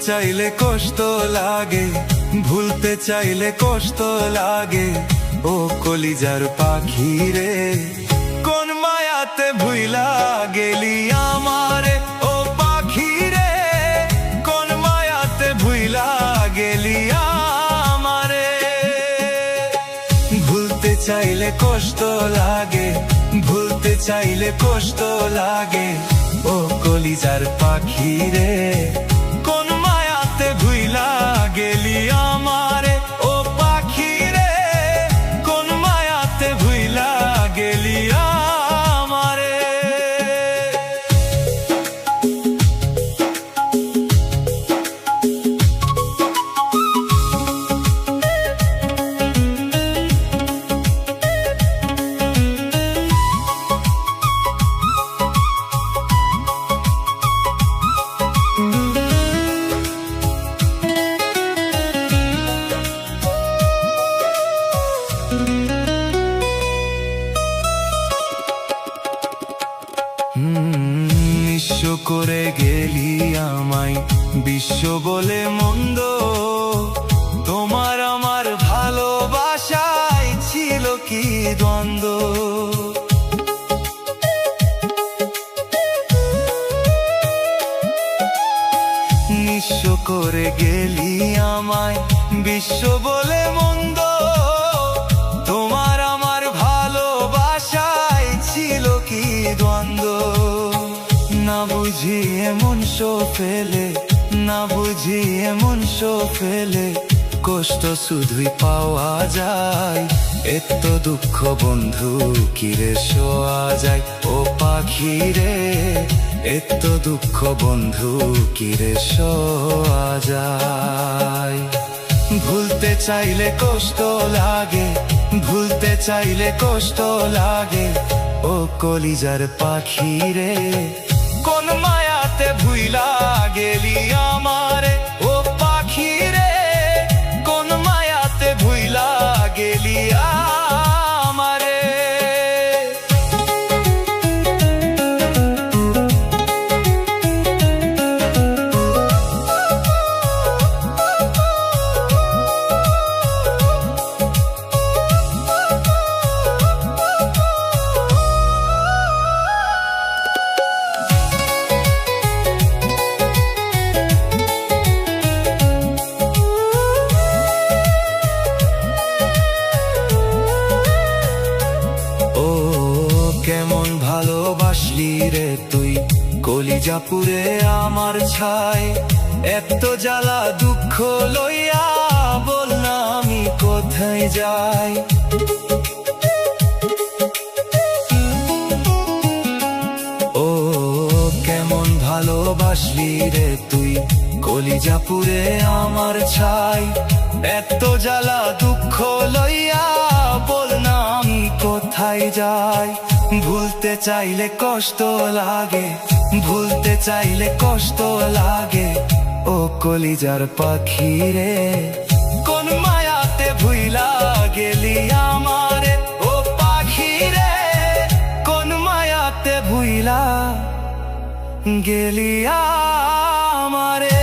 চাইলে কষ্ট লাগে, ভুলতে চাইলে কষ্ট লাগে। ও কলিজার পাখি রে, কোন মায়াতে ভুইলা গেলি আমারে। ও পাখি রে, কোন মায়াতে ভুইলা গেলি আমারে। ভুলতে চাইলে কষ্ট লাগে, ভুলতে চাইলে কষ্ট লাগে। ও কলিজার পাখি রে, কোন মায়াতে ভুইলা গেলি আমারে। ও পাখি রে, কোন মায়াতে ভুইলা গেলি আমারে। নিঃস্ব করে গেলি আমায় বিশ্ব বলে মন্দ। তোমার আমার ভালোবাসায় ছিল কি দ্বন্দ্ব। নিঃস্ব করে গেলি আমায় বিশ্ব বলে মন্দ। তোমার আমার ভালোবাসায় ছিল কি দ্বন্দ্ব। না বুঝি এমন ফেলে, না বুঝি এমন ফেলে, কষ্ট শুধুই পাওয়া যায়। এত দুঃখ বন্ধু কিরে শোয়া যায়। ও পাখি রে, এত দুঃখ বন্ধু কিরে শোয়া যায়। ভুলতে চাইলে কষ্ট লাগে, ভুলতে চাইলে কষ্ট লাগে। ও কলিজার পাখি রে, কোন মায়াতে ভুইলা গেলি আমারে। ও পাখি রে, কোন মায়াতে ভুইলা গেলি আমারে। কেমন ভালোবাসলি রে তুই কলিজা পুরে আমার ছাই। এত জ্বালা দুঃখ লইয়া বল না আমি কোথায় যাই। ও কেমন ভালোবাসলি রে তুই কলিজা পুরে আমার ছাই। এত জ্বালা দুঃখ লইয়া বল না আমি কোথায় যাই। ভুলতে চাইলে কষ্ট লাগে, ভুলতে চাইলে কষ্ট লাগে। ও কলিজার পাখি রে, কোন মায়াতে ভুইলা গেলি আমারে। ও পাখি রে, কোন মায়াতে ভুইলা গেলি আমারে।